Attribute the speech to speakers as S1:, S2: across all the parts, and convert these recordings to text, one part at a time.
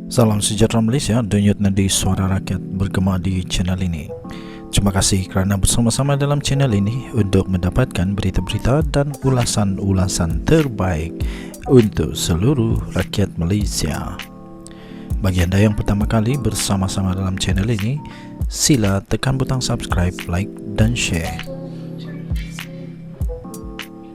S1: Salam sejahtera Malaysia, denyut nadi suara rakyat bergema di channel ini. Terima kasih kerana bersama-sama dalam channel ini untuk mendapatkan berita-berita dan ulasan-ulasan terbaik untuk seluruh rakyat Malaysia. Bagi anda yang pertama kali bersama-sama dalam channel ini, sila tekan butang subscribe, like dan share.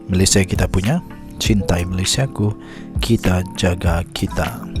S1: Malaysia kita punya, cintai Malaysiaku, kita jaga kita.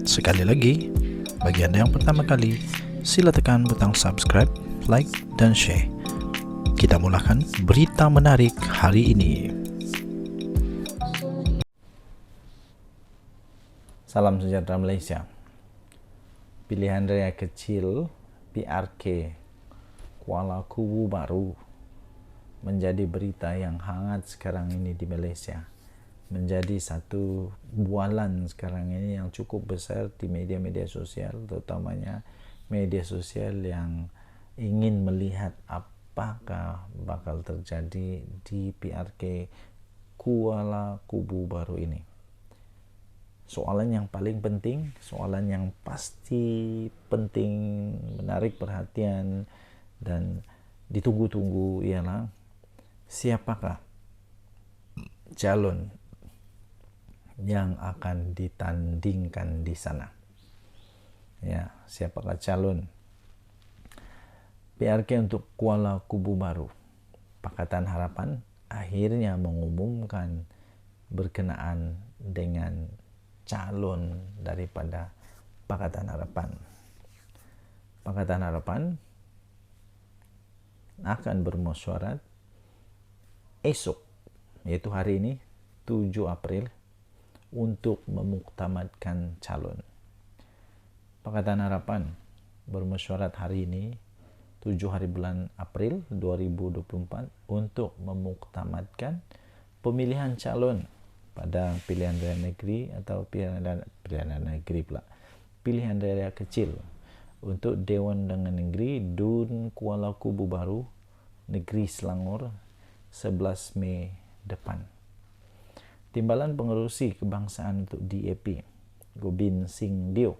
S1: Sekali lagi, bagi anda yang pertama kali, sila tekan butang subscribe, like dan share. Kita mulakan berita menarik hari ini.
S2: Salam sejahtera Malaysia. Pilihan raya kecil PRK Kuala Kubu Baru menjadi berita yang hangat sekarang ini di Malaysia. Menjadi satu bualan sekarang ini yang cukup besar di media-media sosial, terutamanya media sosial yang ingin melihat apakah bakal terjadi di PRK Kuala Kubu Baru ini. Soalan yang paling penting, soalan yang pasti penting, menarik perhatian dan ditunggu-tunggu ialah siapakah calon yang akan ditandingkan di sana. Ya, siapakah calon PRK untuk Kuala Kubu Baru? Pakatan Harapan akhirnya mengumumkan berkenaan dengan calon daripada Pakatan Harapan. Pakatan Harapan akan bermusyawarah esok, yaitu hari ini 7 April, untuk memuktamadkan calon. Pakatan Harapan bermusyawarah hari ini 7 hari bulan April 2024 untuk memuktamadkan pemilihan calon pada pilihan raya negeri atau pilihan raya kecil untuk Dewan Undangan Negeri DUN Kuala Kubu Baru Negeri Selangor 11 Mei depan. Timbalan Pengerusi Kebangsaan untuk DAP, Gobind Singh Deo,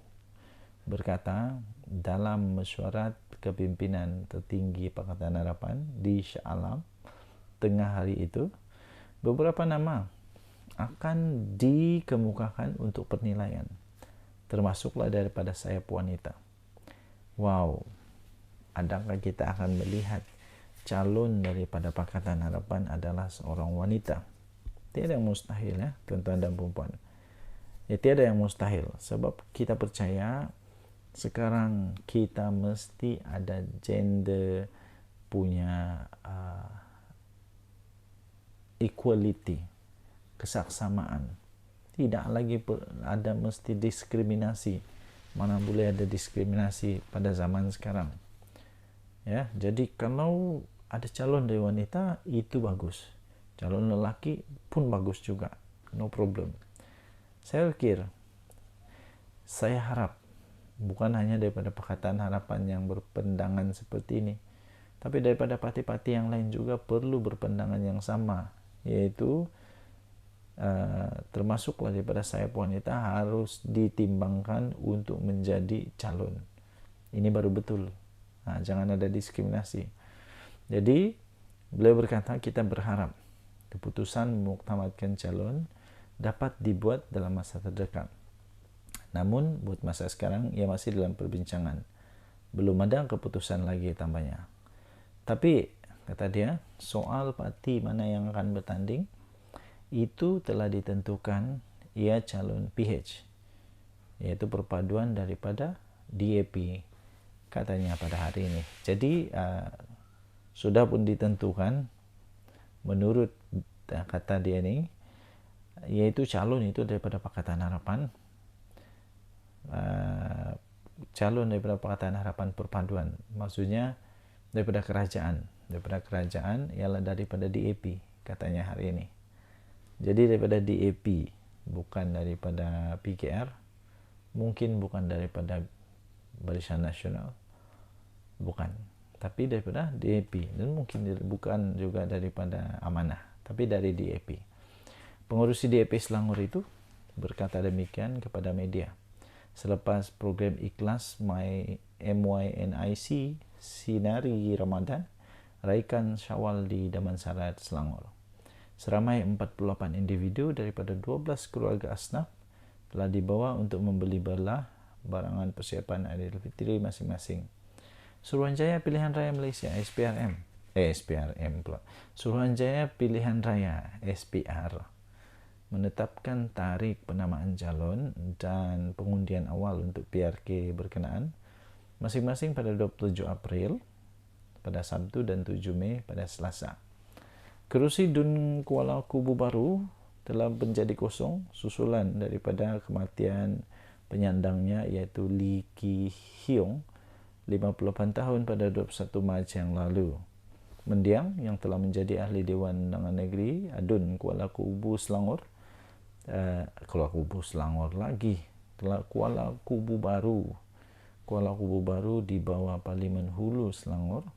S2: berkata dalam mesyuarat kepimpinan tertinggi Pakatan Harapan di Shah Alam tengah hari itu, beberapa nama akan dikemukakan untuk penilaian, termasuklah daripada sayap wanita. Wow, adakah kita akan melihat calon daripada Pakatan Harapan adalah seorang wanita? Tiada yang mustahil, ya tuan-tuan dan puan-puan. Ya, tiada yang mustahil, sebab kita percaya sekarang kita mesti ada gender punya equality, kesaksamaan. Tidak lagi ada mesti diskriminasi. Mana boleh ada diskriminasi pada zaman sekarang. Ya, jadi kalau ada calon dari wanita itu bagus. Calon lelaki pun bagus juga. No problem. Saya harap bukan hanya daripada Pakatan Harapan yang berpandangan seperti ini, tapi daripada parti-parti yang lain juga perlu berpandangan yang sama, yaitu termasuklah daripada sayap wanita harus ditimbangkan untuk menjadi calon. Ini baru betul. Jangan ada diskriminasi. Jadi beliau berkata, kita berharap keputusan memuktamadkan calon dapat dibuat dalam masa terdekat. Namun buat masa sekarang ia masih dalam perbincangan. Belum ada keputusan lagi tambahnya. Tapi kata dia, soal parti mana yang akan bertanding itu telah ditentukan, ia calon PH, yaitu perpaduan daripada DAP, katanya pada hari ini. Jadi sudah pun ditentukan menurut kata dia ini, yaitu calon itu daripada Pakatan Harapan, calon daripada Pakatan Harapan perpaduan, maksudnya daripada kerajaan ialah daripada DAP, katanya hari ini. Jadi daripada DAP, bukan daripada PKR, mungkin bukan daripada Barisan Nasional, bukan, tapi daripada DAP, dan mungkin bukan juga daripada Amanah, tapi dari DAP. Pengurusi DAP Selangor itu berkata demikian kepada media. selepas program ikhlas MYNIC Sinari Ramadan raikan Syawal di Damansara, Selangor. Seramai 48 individu daripada 12 keluarga asnaf telah dibawa untuk membeli belah barangan persiapan Aidilfitri masing-masing. Suruhanjaya Pilihan Raya Malaysia SPRM pula. Suruhanjaya Pilihan Raya SPR menetapkan tarikh penamaan calon dan pengundian awal untuk PRK berkenaan masing-masing pada 27 April pada Sabtu dan 7 Mei pada Selasa. Kerusi Dun Kuala Kubu Baru telah menjadi kosong susulan daripada kematian penyandangnya iaitu Lee Ki Hiong 58 tahun pada 21 Mac yang lalu. Mendiang yang telah menjadi ahli Dewan Undangan Negeri Adun Kuala Kubu Selangor Kuala Kubu Baru di bawah Parlimen Hulu Selangor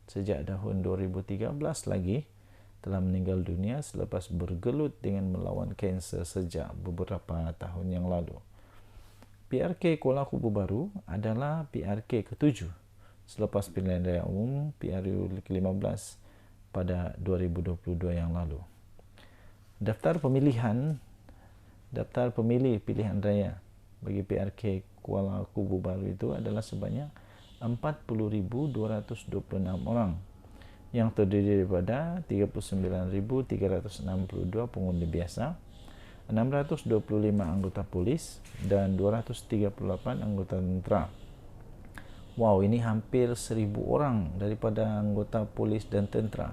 S2: sejak tahun 2013 lagi telah meninggal dunia selepas bergelut dengan melawan kanser sejak beberapa tahun yang lalu. PRK Kuala Kubu Baru adalah PRK ke-7 selepas pilihan raya umum PRU ke-15 pada 2022 yang lalu. Daftar pemilih pilihan raya bagi PRK Kuala Kubu Baru itu adalah sebanyak 40,226 orang yang terdiri daripada 39,362 pengundi biasa, 625 anggota polis dan 238 anggota tentera. Wow, ini hampir 1,000 orang daripada anggota polis dan tentera.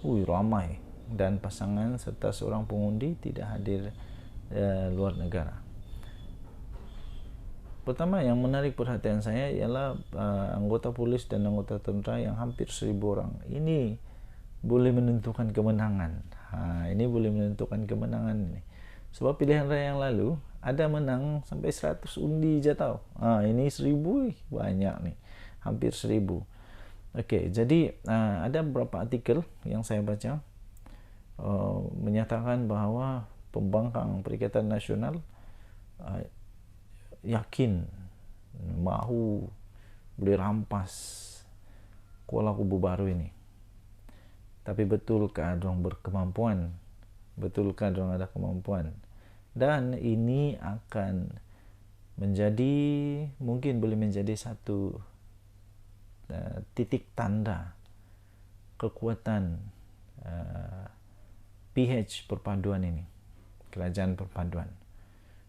S2: Ramai. Dan pasangan serta seorang pengundi tidak hadir luar negara. Pertama yang menarik perhatian saya ialah anggota polis dan anggota tentera yang hampir 1,000 orang. Ini boleh menentukan kemenangan. Ini boleh menentukan kemenangan ini. Sebab pilihan raya yang lalu ada menang sampai 100 undi je tau. Ini 1,000 banyak nih. Hampir 1,000. Okey, jadi ada beberapa artikel yang saya baca menyatakan bahawa pembangkang Perikatan Nasional yakin mahu boleh rampas Kuala Kubu Baru ini. Tapi betulkah diorang berkemampuan? Betulkah diorang ada kemampuan? Dan ini akan menjadi, mungkin boleh menjadi satu titik tanda kekuatan PH perpaduan ini, kerajaan perpaduan.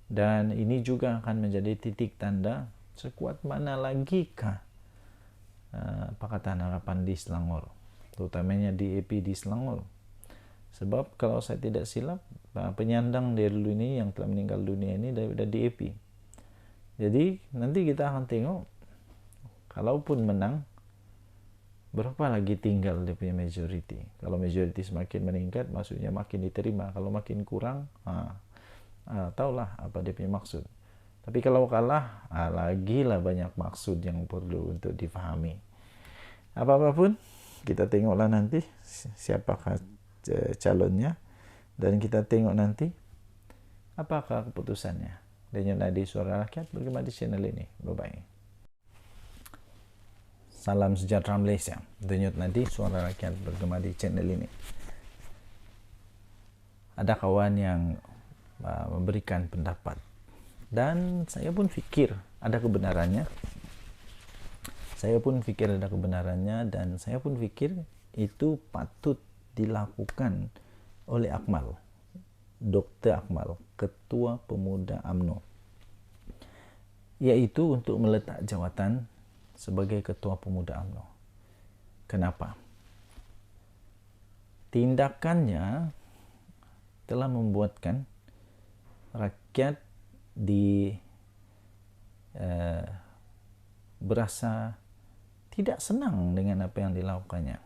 S2: Dan ini juga akan menjadi titik tanda sekuat mana lagikah Pakatan Harapan di Selangor, terutamanya DAP di Selangor. Sebab kalau saya tidak silap, penyandang dari dulu ini yang telah meninggal dunia ini daripada DAP. Jadi nanti kita akan tengok, kalaupun menang, berapa lagi tinggal dia punya majoriti. Kalau majoriti semakin meningkat, maksudnya makin diterima. Kalau makin kurang, tahulah apa dia punya maksud. Tapi kalau kalah, lagilah banyak maksud yang perlu untuk difahami. Apa-apa pun, kita tengoklah nanti siapakah calonnya, dan kita tengok nanti apakah keputusannya. Denyut Nadi Suara Rakyat bergema di channel ini. Bye-bye. Salam sejahtera Malaysia. Denyut Nadi Suara Rakyat bergema di channel ini. Ada kawan yang memberikan pendapat dan saya pun fikir ada kebenarannya. Dan saya pun fikir itu patut dilakukan oleh Akmal, Dr. Akmal, Ketua Pemuda UMNO, iaitu untuk meletak jawatan sebagai Ketua Pemuda UMNO. Kenapa? Tindakannya telah membuatkan rakyat berasa tidak senang dengan apa yang dilakukannya.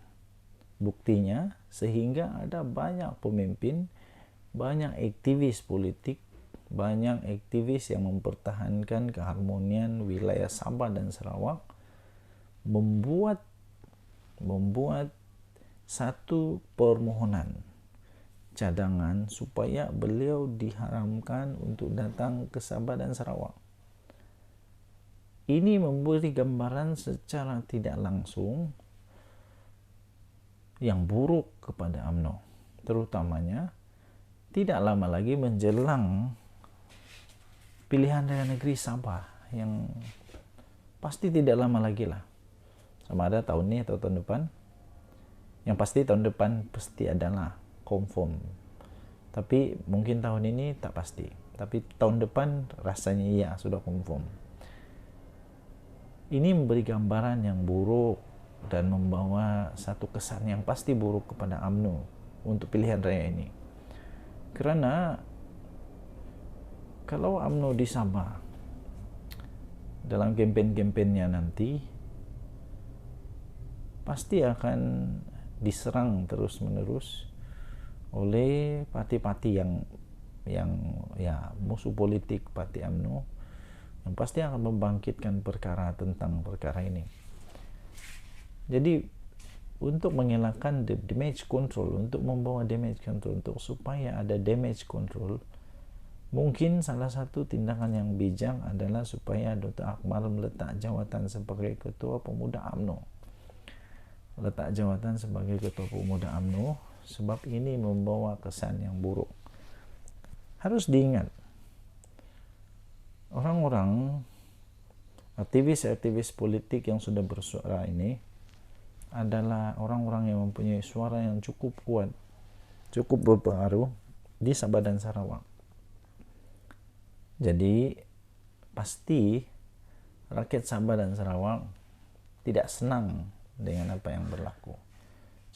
S2: Buktinya, sehingga ada banyak pemimpin, banyak aktivis politik, banyak aktivis yang mempertahankan keharmonian wilayah Sabah dan Sarawak membuat satu permohonan cadangan supaya beliau diharamkan untuk datang ke Sabah dan Sarawak. ini memberi gambaran secara tidak langsung yang buruk kepada UMNO, terutamanya tidak lama lagi menjelang pilihan raya negeri Sabah yang pasti tidak lama lagi lah, sama ada tahun ini atau tahun depan. Yang pasti tahun depan pasti adalah confirm, tapi mungkin tahun ini tak pasti, tapi tahun depan rasanya iya sudah confirm. Ini memberi gambaran yang buruk dan membawa satu kesan yang pasti buruk kepada UMNO untuk pilihan raya ini. Karena kalau UMNO di Sabah dalam kampanye-kampanyenya nanti pasti akan diserang terus-menerus oleh parti-parti yang ya musuh politik parti UMNO, yang pasti akan membangkitkan perkara tentang perkara ini. Jadi untuk mengelakkan damage control, untuk membawa damage control, untuk supaya ada damage control, mungkin salah satu tindakan yang bijak adalah supaya Dr. Akmal meletak jawatan sebagai Ketua Pemuda UMNO. Letak jawatan sebagai Ketua Pemuda UMNO sebab ini membawa kesan yang buruk. Harus diingat, orang-orang aktivis-aktivis politik yang sudah bersuara ini adalah orang-orang yang mempunyai suara yang cukup kuat, cukup berpengaruh di Sabah dan Sarawak. Jadi pasti rakyat Sabah dan Sarawak tidak senang dengan apa yang berlaku,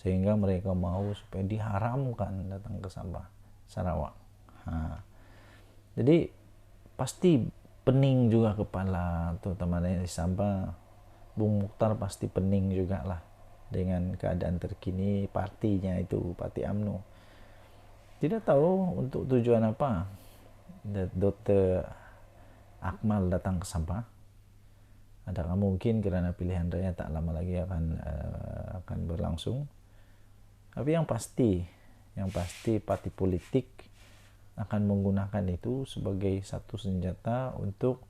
S2: sehingga mereka mau supaya diharamkan datang ke Sabah, Sarawak. Jadi pasti pening juga kepala, terutama di Sabah. Bung Mukhtar pasti pening juga lah dengan keadaan terkini partinya itu, parti UMNO. Tidak tahu untuk tujuan apa Dr. Akmal datang ke Sabah. Adakah mungkin karena pilihan raya tak lama lagi akan berlangsung? Tapi yang pasti parti politik akan menggunakan itu sebagai satu senjata untuk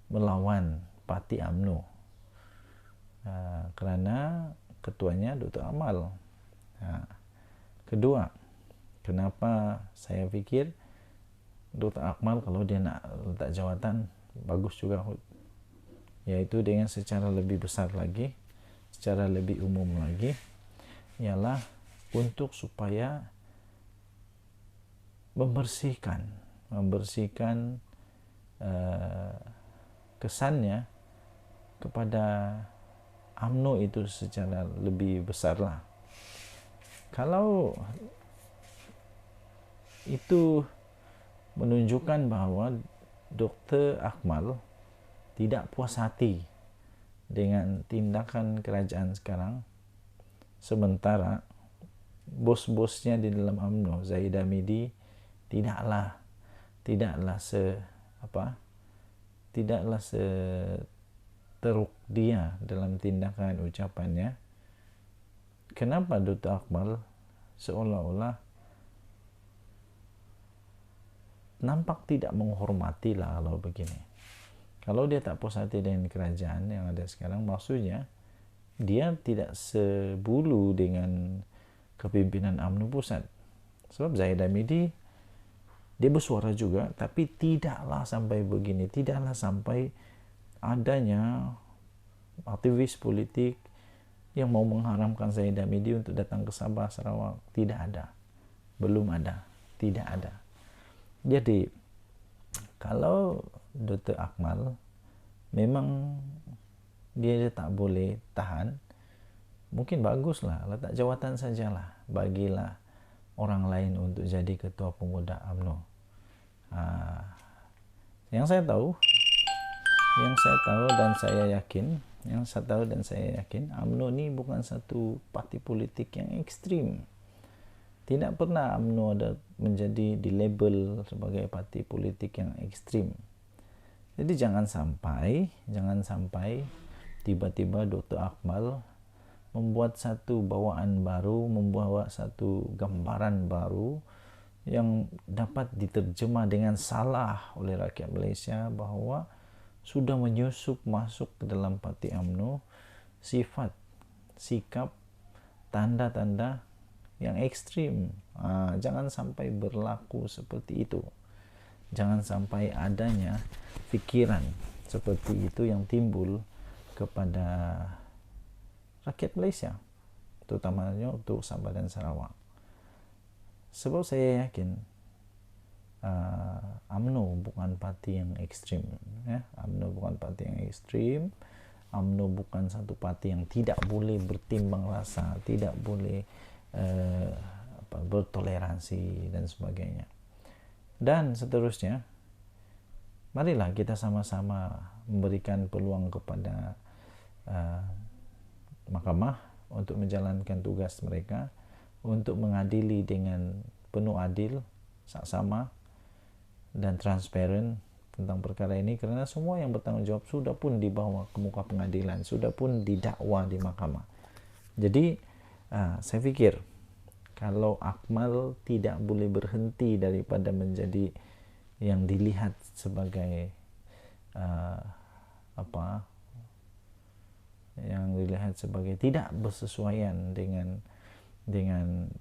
S2: melawan parti UMNO, karena ketuanya Dr. Akmal. Kedua, kenapa saya pikir Dr. Akmal kalau dia nak letak jawatan bagus juga, yaitu dengan secara lebih besar lagi, secara lebih umum lagi, ialah untuk supaya membersihkan kesannya kepada UMNO itu secara lebih besar lah. Kalau itu menunjukkan bahwa Dr. Akmal tidak puas hati dengan tindakan kerajaan sekarang, sementara bos-bosnya di dalam UMNO, Zahid Hamidi, tidaklah seteruk dia dalam tindakan ucapannya. Kenapa Dr. Akmal seolah-olah nampak tidak menghormati lah kalau begini? Kalau dia tak puas hati dengan kerajaan yang ada sekarang, maksudnya dia tidak sebulu dengan kepimpinan UMNO pusat. Sebab Zahid Hamidi dia bersuara juga, tapi tidaklah sampai begini, tidaklah sampai adanya aktivis politik yang mau mengharamkan Zahid Hamidi untuk datang ke Sabah, Sarawak. Tidak ada, belum ada, tidak ada. Jadi kalau Dr. Akmal memang dia tak boleh tahan, mungkin baguslah letak jawatan sajalah, bagilah orang lain untuk jadi Ketua Pemuda UMNO. Yang saya tahu dan saya yakin UMNO ini bukan satu parti politik yang ekstrim. Tidak pernah UMNO ada menjadi di label sebagai parti politik yang ekstrim. Jadi jangan sampai tiba-tiba Dr. Akmal membuat satu bawaan baru, membawa satu gambaran baru yang dapat diterjemah dengan salah oleh rakyat Malaysia, bahwa sudah menyusup masuk ke dalam parti UMNO sifat, sikap, tanda-tanda yang ekstrim. Jangan sampai berlaku seperti itu. Jangan sampai adanya pikiran seperti itu yang timbul kepada rakyat Malaysia, terutamanya untuk Sabah dan Sarawak. Sebab saya yakin UMNO bukan parti yang ekstrim, ya. UMNO bukan parti yang ekstrim. UMNO bukan satu parti yang tidak boleh bertimbang rasa, tidak boleh bertoleransi dan sebagainya. Dan seterusnya, marilah kita sama-sama memberikan peluang kepada mahkamah untuk menjalankan tugas mereka, untuk mengadili dengan penuh adil, saksama dan transparan tentang perkara ini, kerana semua yang bertanggung jawab sudah pun dibawa ke muka pengadilan, sudah pun didakwa di mahkamah. Jadi saya fikir kalau Akmal tidak boleh berhenti daripada menjadi yang dilihat sebagai yang dilihat sebagai tidak bersesuaian dengan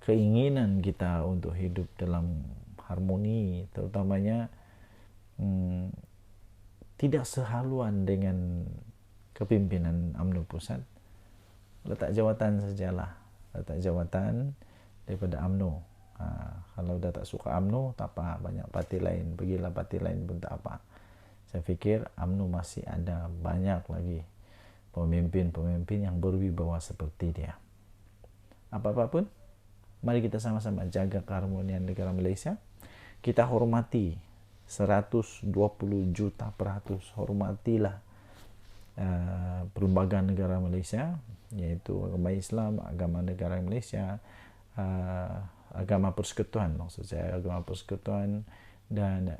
S2: keinginan kita untuk hidup dalam harmoni, terutamanya tidak sehaluan dengan kepimpinan UMNO pusat, letak jawatan sajalah, letak jawatan daripada UMNO. Kalau dah tak suka UMNO, tak apa, banyak parti lain, pergilah parti lain pun tak apa. Saya fikir UMNO masih ada banyak lagi pemimpin-pemimpin yang berwibawa seperti dia. Apa-apa pun, mari kita sama-sama jaga keharmonian negara Malaysia. Kita hormati 120 juta peratus, hormatilah perlembagaan negara Malaysia, yaitu agama Islam, agama negara Malaysia, agama persekutuan, maksud saya agama persekutuan, dan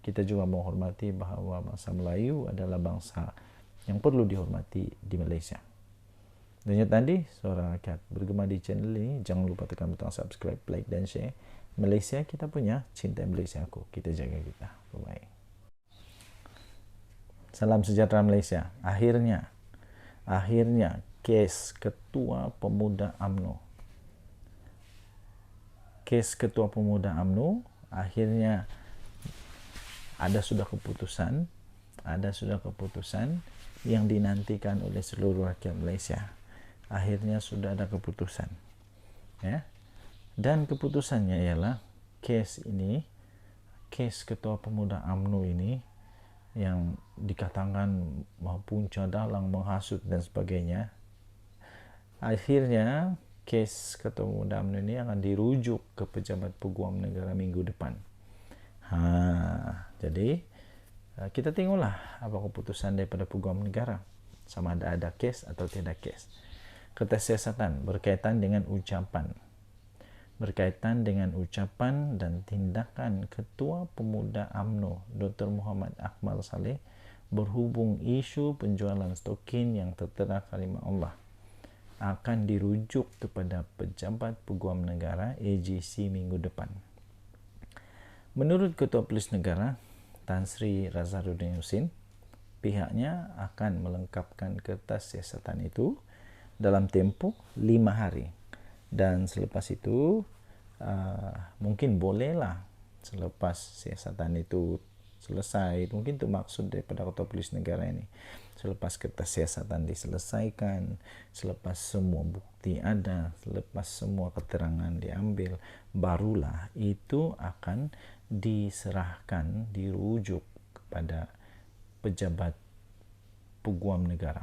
S2: kita juga menghormati bahawa bangsa Melayu adalah bangsa yang perlu dihormati di Malaysia. Dan tadi Suara Rakyat bergema di channel ini. Jangan lupa tekan butang subscribe, like dan share. Malaysia kita punya, cinta Malaysia aku, kita jaga kita. Bye-bye. Salam sejahtera Malaysia. Akhirnya kes Ketua Pemuda UMNO, akhirnya sudah keputusan yang dinantikan oleh seluruh rakyat Malaysia. Akhirnya sudah ada keputusan, ya. Dan keputusannya ialah kes Ketua Pemuda UMNO ini yang dikatakan punca dalang, menghasut dan sebagainya. Akhirnya kes Ketua Pemuda UMNO ini akan dirujuk ke Pejabat Peguam Negara minggu depan. Jadi kita tengoklah apa keputusan daripada Peguam Negara, sama ada kes atau tidak kes. Ketasiasatan berkaitan dengan ucapan dan tindakan Ketua Pemuda UMNO Dr. Muhammad Akmal Saleh berhubung isu penjualan stokin yang tertera kalimah Allah akan dirujuk kepada Pejabat Peguam Negara AGC minggu depan. Menurut Ketua Polis Negara Tan Sri Razarudin Husin, pihaknya akan melengkapkan kertas siasatan itu dalam tempoh 5 hari. Dan selepas itu mungkin bolehlah selepas siasatan itu selesai, mungkin itu maksud daripada Ketua Polis Negara ini, selepas kertas siasatan diselesaikan, selepas semua bukti ada, selepas semua keterangan diambil, barulah itu akan diserahkan, dirujuk kepada Pejabat Peguam Negara.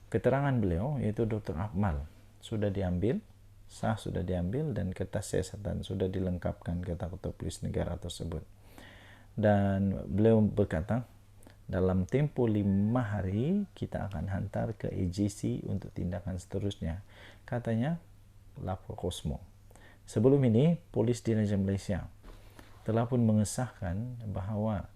S2: Keterangan beliau, yaitu Dr. Akmal, sudah diambil, sudah diambil, dan kertas siasatan sudah dilengkapkan, kata Ketua Polis Negara tersebut. Dan beliau berkata, dalam tempoh 5 hari kita akan hantar ke AGC untuk tindakan seterusnya, katanya lapor Kosmo. Sebelum ini, Polis Diraja Malaysia telah pun mengesahkan bahawa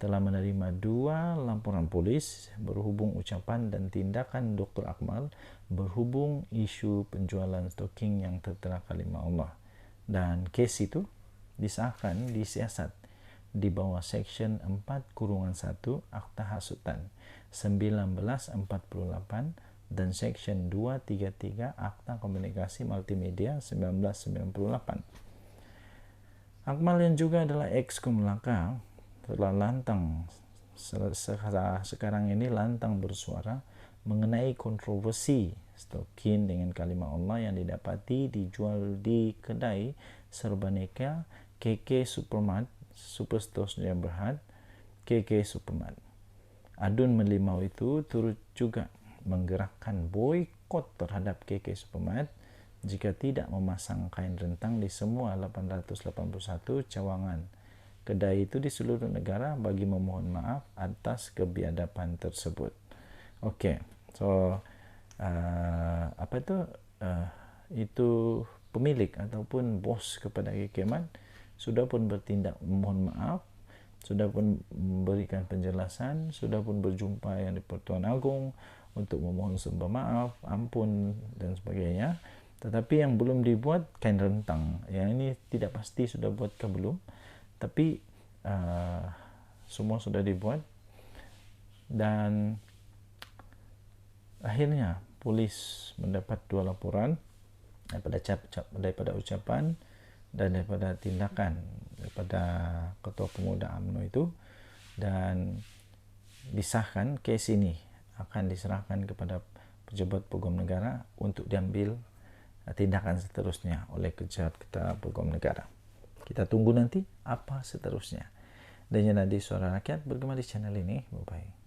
S2: telah menerima 2 laporan polis berhubung ucapan dan tindakan Dr. Akmal berhubung isu penjualan stoking yang tertera kalimah Allah, dan kes itu disahkan, disiasat di bawah Section 4-1 Akta Hasutan 1948 dan Section 233 Akta Komunikasi Multimedia 1998. Akmal yang juga adalah ex-Kum Laka telah sekarang ini lantang bersuara mengenai kontroversi stokin dengan kalimat Allah yang didapati dijual di kedai serbaneka KK Supermart, Superstores yang Berhad, KK Supermart. Adun melimau itu turut juga menggerakkan boikot terhadap KK Supermart jika tidak memasang kain rentang di semua 881 cawangan kedai itu di seluruh negara bagi memohon maaf atas kebiadaban tersebut. Okey, so itu pemilik ataupun bos kepada KK Mart sudah pun bertindak memohon maaf, sudah pun memberikan penjelasan, sudah pun berjumpa yang di Pertuan Agong untuk memohon sumpah maaf, ampun dan sebagainya. Tetapi yang belum dibuat kain rentang. Yang ini tidak pasti sudah buat ke belum, tapi semua sudah dibuat. Dan akhirnya polis mendapat 2 laporan daripada ucapan dan daripada tindakan daripada Ketua Pemuda UMNO itu, dan disahkan kes ini akan diserahkan kepada pejabat peguam negara untuk diambil tindakan seterusnya oleh Ketua Peguam Negara. Kita tunggu nanti apa seterusnya. Dan Nadi Suara Rakyat bergema di channel ini. Bye-bye.